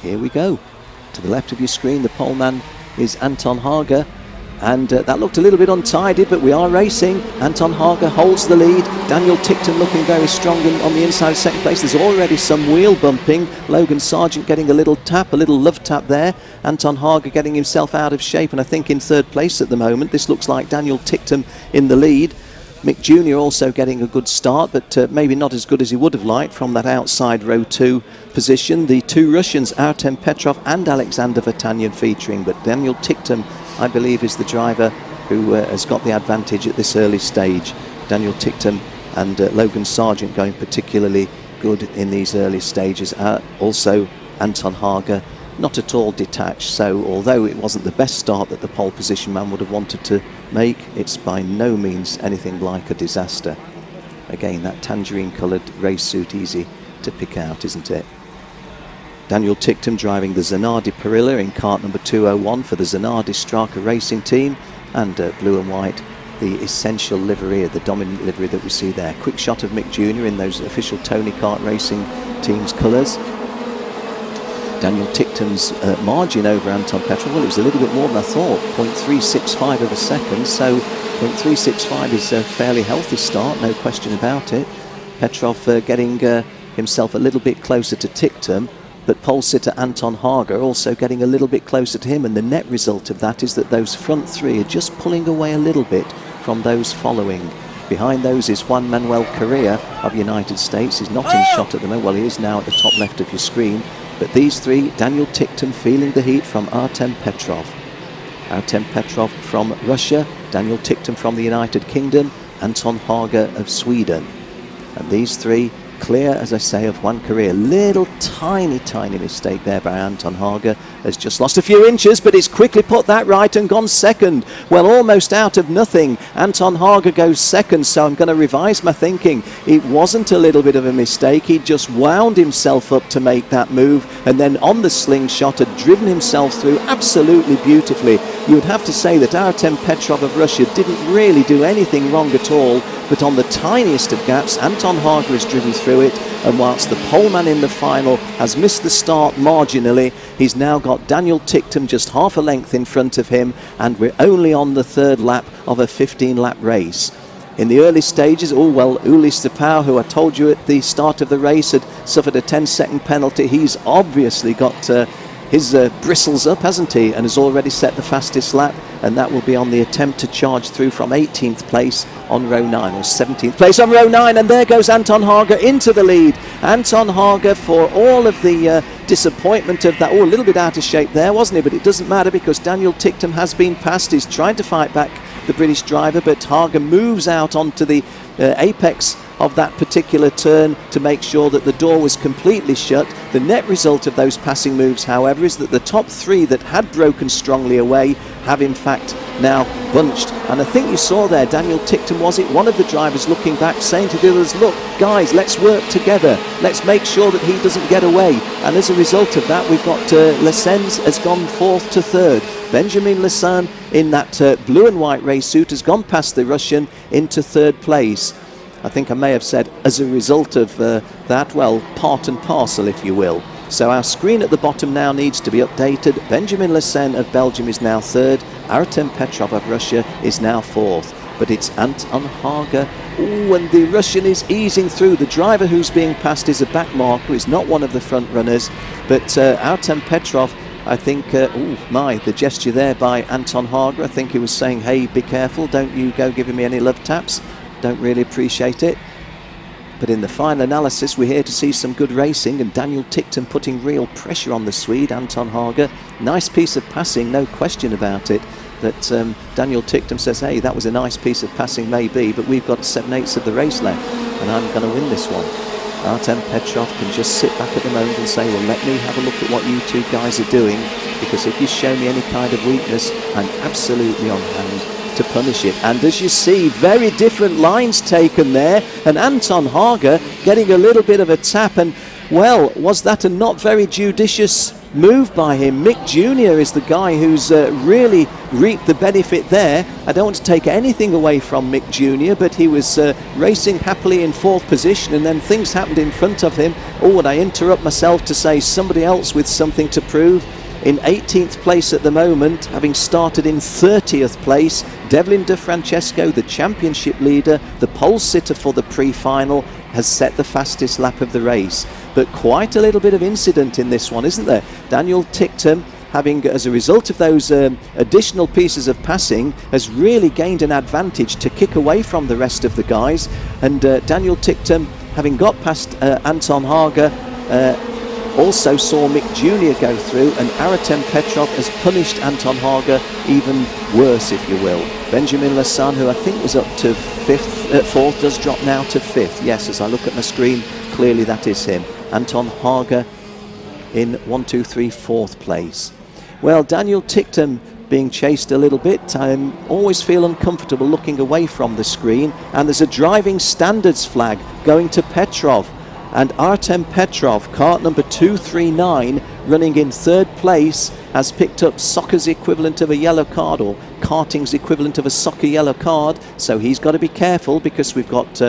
here we go. To the left of your screen, the poleman is Anton Hager, and that looked a little bit untidy, but we are racing. Anton Hager holds the lead. Daniel Tickton looking very strong on the inside of second place. There's already some wheel bumping. Logan Sargent getting a little tap, a little love tap there. Anton Hager getting himself out of shape, and I think in third place at the moment. This looks like Daniel Tickton in the lead. Mick Jr. also getting a good start, but maybe not as good as he would have liked from that outside row 2 position. The two Russians, Artem Petrov and Alexander Vatanyan, featuring, but Daniel Tickton, I believe, is the driver who has got the advantage at this early stage. Daniel Tickton and Logan Sargent going particularly good in these early stages. Also Anton Hager not at all detached, so although it wasn't the best start that the pole position man would have wanted to make, it's by no means anything like a disaster. Again, that tangerine coloured race suit, easy to pick out, isn't it? Daniel Tickton driving the Zanardi Perilla in kart number 201 for the Zanardi Straka racing team, and blue and white, the essential livery, the dominant livery that we see there. Quick shot of Mick Jr. in those official Tony Kart Racing team's colours. Daniel Tickton's margin over Anton Petrov, well, it was a little bit more than I thought, 0.365 of a second, so 0.365 is a fairly healthy start, no question about it. Petrov getting himself a little bit closer to Tickton, but pole sitter Anton Hager also getting a little bit closer to him, and the net result of that is that those front three are just pulling away a little bit from those following. Behind those is Juan Manuel Correa of United States. He's not in shot at the moment. Well, he is now at the top left of your screen. But these three, Daniel Tickton feeling the heat from Artem Petrov. Artem Petrov from Russia, Daniel Tickton from the United Kingdom, Anton Hager of Sweden. And these three clear, as I say, of Juan Correa. Little tiny mistake there by Anton Hager. Has just lost a few inches, but he's quickly put that right and gone second. Well, almost out of nothing, Anton Hager goes second, so I'm going to revise my thinking. It wasn't a little bit of a mistake. He just wound himself up to make that move, and then on the slingshot had driven himself through absolutely beautifully. You would have to say that Artem Petrov of Russia didn't really do anything wrong at all, but on the tiniest of gaps, Anton Hager has driven through it, and whilst the poleman in the final has missed the start marginally, he's now got Daniel Tickton just half a length in front of him, and we're only on the third lap of a 15-lap race. In the early stages, Uli Stepau, who I told you at the start of the race had suffered a 10-second penalty, he's obviously got his bristles up, hasn't he, and has already set the fastest lap, and that will be on the attempt to charge through from 18th place on row 9, or 17th place on row 9, and there goes Anton Hager into the lead. Anton Hager, for all of the disappointment of that, a little bit out of shape there, wasn't he, but it doesn't matter because Daniel Tickton has been passed. He's trying to fight back the British driver, but Hager moves out onto the apex of that particular turn to make sure that the door was completely shut. The net result of those passing moves, however, is that the top three that had broken strongly away have in fact now bunched. And I think you saw there, Daniel Tickton, was it, one of the drivers looking back saying to the others, look guys, let's work together, let's make sure that he doesn't get away. And as a result of that, we've got Lesens has gone fourth to third. Benjamin Lesens in that blue and white race suit has gone past the Russian into third place. I think I may have said as a result of that, well, part and parcel, if you will. So our screen at the bottom now needs to be updated. Benjamin Lesens of Belgium is now third. Artem Petrov of Russia is now fourth. But it's Anton Hager. Ooh, and the Russian is easing through. The driver who's being passed is a back marker. He's not one of the front runners. But Artem Petrov, I think, the gesture there by Anton Hager, I think he was saying, hey, be careful, don't you go giving me any love taps. Don't really appreciate it. But in the final analysis, we're here to see some good racing, and Daniel Tickton putting real pressure on the Swede, Anton Hager. Nice piece of passing, no question about it. That Daniel Tickton says, hey, that was a nice piece of passing maybe, but we've got 7/8 of the race left, and I'm going to win this one. Artem Petrov can just sit back at the moment and say, well, let me have a look at what you two guys are doing, because if you show me any kind of weakness, I'm absolutely on hand to punish it. And as you see, very different lines taken there, and Anton Hager getting a little bit of a tap, and well, was that a not very judicious move by him. Mick Jr. is the guy who's really reaped the benefit there. I don't want to take anything away from Mick Jr., but he was racing happily in 4th position, and then things happened in front of him. Oh, and I interrupt myself to say somebody else with something to prove. In 18th place at the moment, having started in 30th place, Devlin De Francesco, the championship leader, the pole sitter for the pre-final, has set the fastest lap of the race. But quite a little bit of incident in this one, isn't there? Daniel Ticktum, having, as a result of those additional pieces of passing, has really gained an advantage to kick away from the rest of the guys. And Daniel Ticktum, having got past Anton Hager, also saw Mick Jr. go through, and Artem Petrov has punished Anton Hager even worse, if you will. Benjamin Lassan, who I think was up to 4th, does drop now to 5th. Yes, as I look at my screen, clearly that is him. Anton Hager in 1, 2, 3, 4th place. Well, Daniel Ticktum being chased a little bit. I always feel uncomfortable looking away from the screen, and there's a driving standards flag going to Petrov. And Artem Petrov, kart number 239, running in 3rd place, has picked up soccer's equivalent of a yellow card, or karting's equivalent of a soccer yellow card. So he's got to be careful, because we're at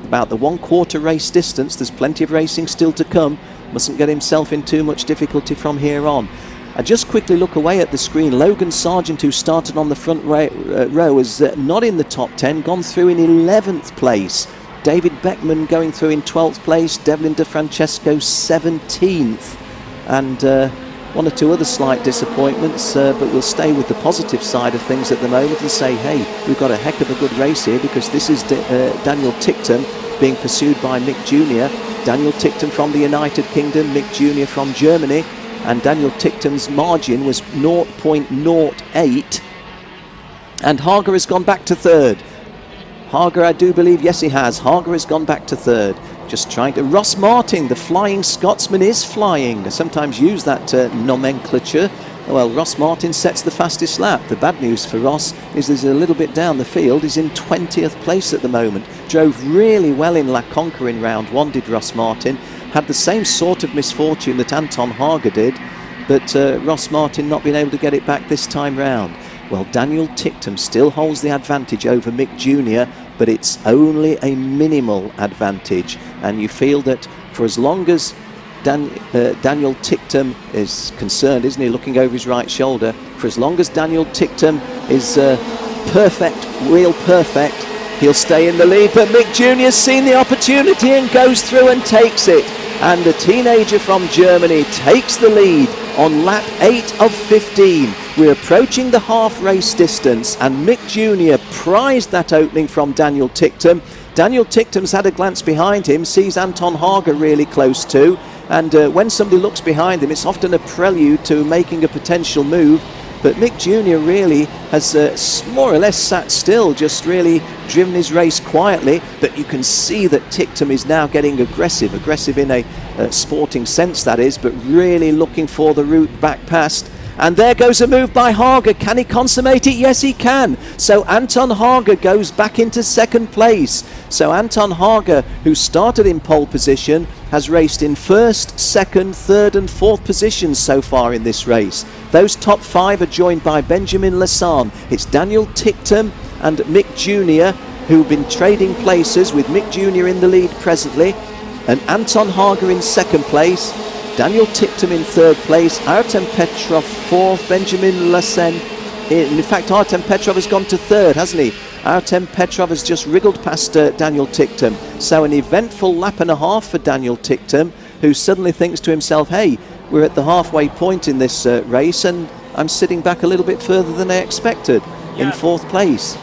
about the 1/4 race distance. There's plenty of racing still to come. Mustn't get himself in too much difficulty from here on. I just quickly look away at the screen. Logan Sargent, who started on the front row, is not in the top 10, gone through in 11th place. David Beckman going through in 12th place, Devlin De Francesco 17th, and 1 or 2 other slight disappointments, but we'll stay with the positive side of things at the moment and say, hey, we've got a heck of a good race here, because this is Daniel Ticktum being pursued by Mick Jr. Daniel Ticktum from the United Kingdom, Mick Jr. from Germany, and Daniel Ticktum's margin was 0.08, and Hager has gone back to 3rd. Hager, I do believe, yes he has. Hager has gone back to 3rd. Just trying to... Ross Martin, the Flying Scotsman, is flying. I sometimes use that nomenclature. Well, Ross Martin sets the fastest lap. The bad news for Ross is he's a little bit down the field. He's in 20th place at the moment. Drove really well in La Conca in round 1, did Ross Martin. Had the same sort of misfortune that Anton Hager did, but Ross Martin not being able to get it back this time round. Well, Daniel Ticktum still holds the advantage over Mick Jr., but it's only a minimal advantage. And you feel that for as long as Daniel Ticktum is concerned, isn't he, looking over his right shoulder, for as long as Daniel Ticktum is perfect, wheel perfect, he'll stay in the lead. But Mick Jr. has seen the opportunity and goes through and takes it. And the teenager from Germany takes the lead on lap 8 of 15. We're approaching the half race distance, and Mick Jr. prized that opening from Daniel Ticktum. Daniel Ticktum's had a glance behind him, sees Anton Hager really close too, and when somebody looks behind him, it's often a prelude to making a potential move. But Mick Jr. really has more or less sat still, just really driven his race quietly. But you can see that Ticktum is now getting aggressive in a sporting sense, that is, but really looking for the route back past. And there goes a move by Hager. Can he consummate it? Yes, he can. So Anton Hager goes back into 2nd place. So Anton Hager, who started in pole position, has raced in 1st, 2nd, 3rd and 4th positions so far in this race. Those top 5 are joined by Benjamin Lassan. It's Daniel Ticktum and Mick Jr. who've been trading places, with Mick Jr. in the lead presently, and Anton Hager in 2nd place. Daniel Ticktum in 3rd place, Artem Petrov 4th, Benjamin Lassan. In fact, Artem Petrov has gone to 3rd, hasn't he? Artem Petrov has just wriggled past Daniel Ticktum. So an eventful lap and a half for Daniel Ticktum, who suddenly thinks to himself, hey, we're at the halfway point in this race, and I'm sitting back a little bit further than I expected, in 4th place.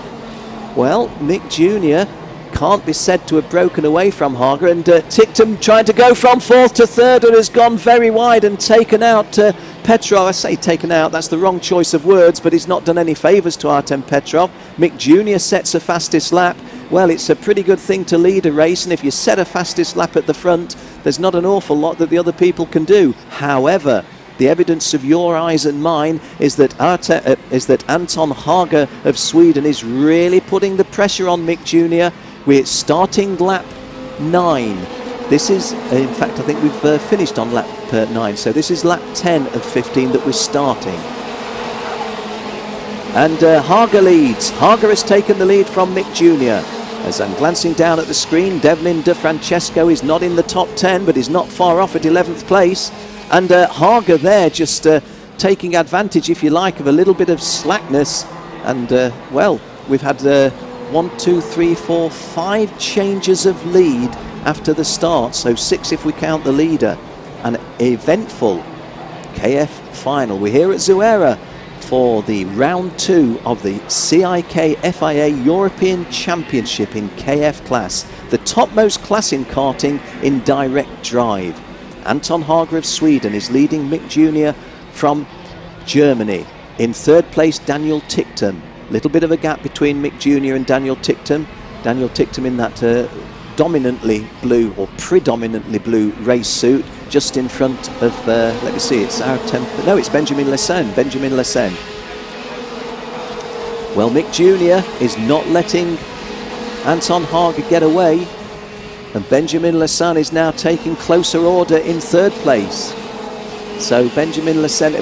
Well, Mick Jr. can't be said to have broken away from Hager, and Ticktum trying to go from 4th to 3rd and has gone very wide and taken out Petrov. I say taken out, that's the wrong choice of words, but he's not done any favours to Artem Petrov. Mick Jr. sets a fastest lap. Well, it's a pretty good thing to lead a race, and if you set a fastest lap at the front, there's not an awful lot that the other people can do. However, the evidence of your eyes and mine is that Anton Hager of Sweden is really putting the pressure on Mick Jr. We're starting lap 9. This is, in fact, I think we've finished on lap 9, so this is lap 10 of 15 that we're starting. And Haga leads. Haga has taken the lead from Mick Jr. As I'm glancing down at the screen, Devlin De Francesco is not in the top 10, but is not far off at 11th place. And Haga there just taking advantage, if you like, of a little bit of slackness. And, well, we've had 1, 2, 3, 4, 5 changes of lead after the start. So 6 if we count the leader. An eventful KF final. We're here at Zuera for the round 2 of the CIK-FIA European Championship in KF class, the topmost class in karting in direct drive. Anton Haga of Sweden is leading Mick Jr. from Germany. In 3rd place, Daniel Ticktum. Little bit of a gap between Mick Jr. and Daniel Ticktum. Daniel Ticktum in that dominantly blue or predominantly blue race suit, just in front of, let me see, it's it's Benjamin Lessen. Benjamin Lessen. Well, Mick Jr. is not letting Anton Haga get away, and Benjamin Lessen is now taking closer order in 3rd place. So Benjamin Lessen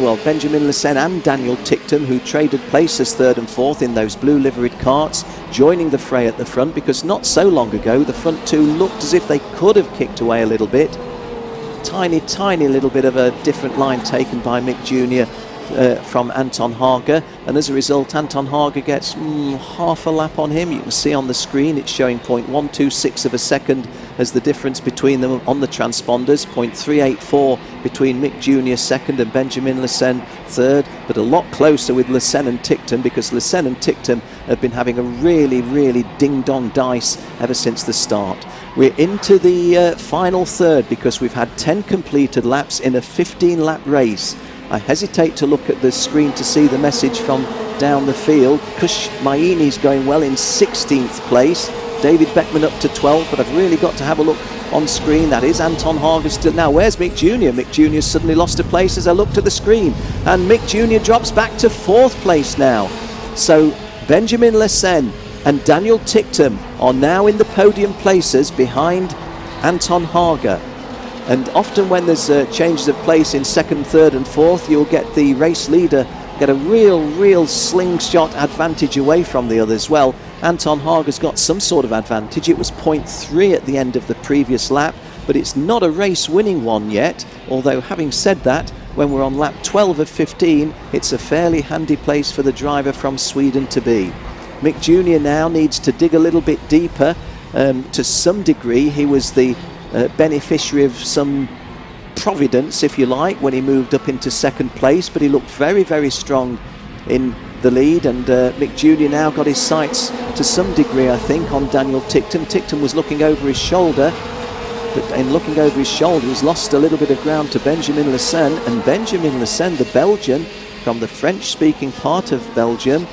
and Daniel Ticktum, who traded places 3rd and 4th in those blue liveried carts, joining the fray at the front, because not so long ago the front 2 looked as if they could have kicked away a little bit. Tiny little bit of a different line taken by Mick Jr. From Anton Haga, and as a result Anton Haga gets half a lap on him. You can see on the screen it's showing 0.126 of a second as the difference between them on the transponders, 0.384 between Mick Jr. 2nd and Benjamin Lessen 3rd, but a lot closer with Lessen and Ticktum, because Lessen and Ticktum have been having a really ding-dong dice ever since the start. We're into the final 3rd because we've had 10 completed laps in a 15-lap race. I hesitate to look at the screen to see the message from down the field. Kush Maini's going well in 16th place. David Beckman up to 12th, but I've really got to have a look on screen. That is Anton Haga still. Now, where's Mick Jr.? Mick Jr. suddenly lost a place as I looked at the screen. And Mick Jr. drops back to 4th place now. So Benjamin Lessen and Daniel Ticktum are now in the podium places behind Anton Haga. And often when there's changes of place in 2nd, 3rd and 4th, you'll get the race leader get a real slingshot advantage away from the others. Well, Anton Haga's got some sort of advantage. It was 0.3 at the end of the previous lap, but it's not a race winning one yet. Although having said that, when we're on lap 12 of 15, it's a fairly handy place for the driver from Sweden to be. Mick Jr. now needs to dig a little bit deeper. To some degree, he was the beneficiary of some providence, if you like, when he moved up into 2nd place, but he looked very strong in the lead, and Mick Jr. now got his sights to some degree, I think, on Daniel Ticktum. Ticktum was looking over his shoulder, but in looking over his shoulder he's lost a little bit of ground to Benjamin Lessen, and Benjamin Lessen, the Belgian from the French-speaking part of Belgium,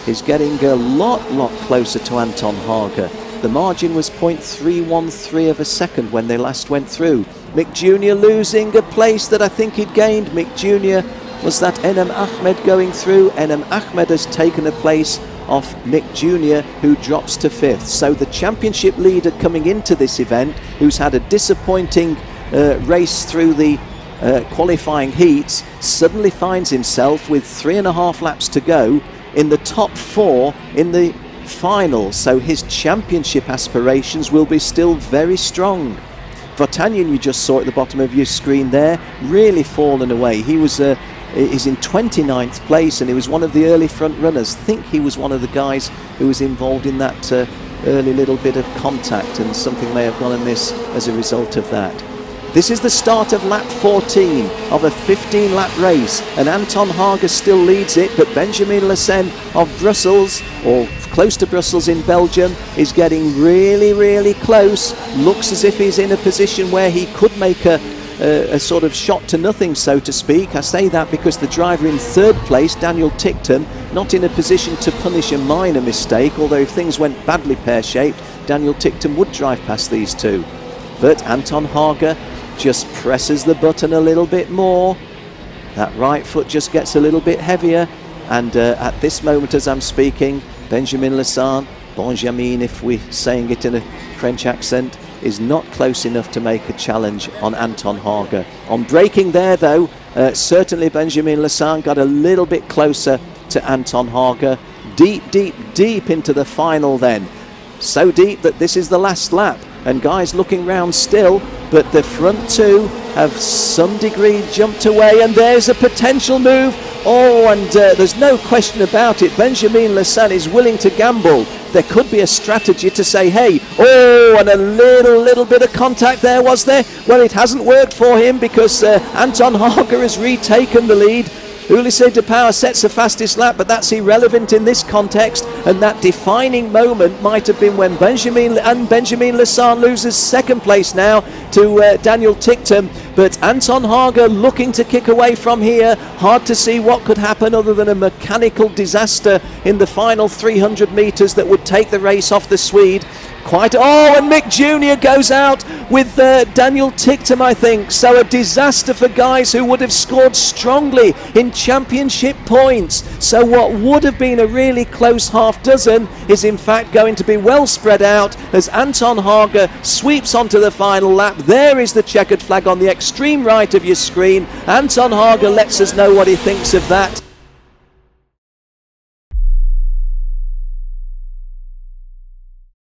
is getting a lot closer to Anton Haga. The margin was 0.313 of a second when they last went through. Mick Jr. losing a place that I think he'd gained. Mick Jr. was that Enem Ahmed going through. Enem Ahmed has taken a place off Mick Jr., who drops to 5th. So the championship leader coming into this event, who's had a disappointing race through the qualifying heats, suddenly finds himself with 3.5 laps to go in the top 4 in the final. So his championship aspirations will be still very strong. Vartanyan, you just saw at the bottom of your screen there, really fallen away. He was is in 29th place, and he was one of the early front runners. I think he was one of the guys who was involved in that early little bit of contact, and something may have gone amiss as a result of that. This is the start of lap 14 of a 15-lap race, and Anton Haga still leads it, but Benjamin Lessen of Brussels, or close to Brussels in Belgium, is getting really close. Looks as if he's in a position where he could make a sort of shot to nothing, so to speak. I say that because the driver in 3rd place, Daniel Ticktum, not in a position to punish a minor mistake, although if things went badly pear-shaped, Daniel Ticktum would drive past these two. But Anton Haga just presses the button a little bit more. That right foot just gets a little bit heavier, and at this moment as I'm speaking, Benjamin Lessen, Benjamin if we're saying it in a French accent, is not close enough to make a challenge on Anton Hager. On braking there though, certainly Benjamin Lassan got a little bit closer to Anton Hager. Deep into the final then. So deep that this is the last lap, and guys looking round still, but the front two have some degree jumped away, and there's a potential move. Oh, and there's no question about it, Benjamin Lassan is willing to gamble. There could be a strategy to say, hey, oh, and a little bit of contact there, was there? Well, it hasn't worked for him because Anton Hager has retaken the lead. Ulysse de Power sets the fastest lap, but that's irrelevant in this context, and that defining moment might have been when Benjamin Lassan loses second place now to Daniel Ticktum. But Anton Hager looking to kick away from here. Hard to see what could happen other than a mechanical disaster in the final 300 metres that would take the race off the Swede. And Mick Jr. goes out with Daniel Ticktum, I think. So a disaster for guys who would have scored strongly in championship points. So what would have been a really close half dozen is in fact going to be well spread out as Anton Hager sweeps onto the final lap. There is the checkered flag on the extreme right of your screen. Anton Hager lets us know what he thinks of that.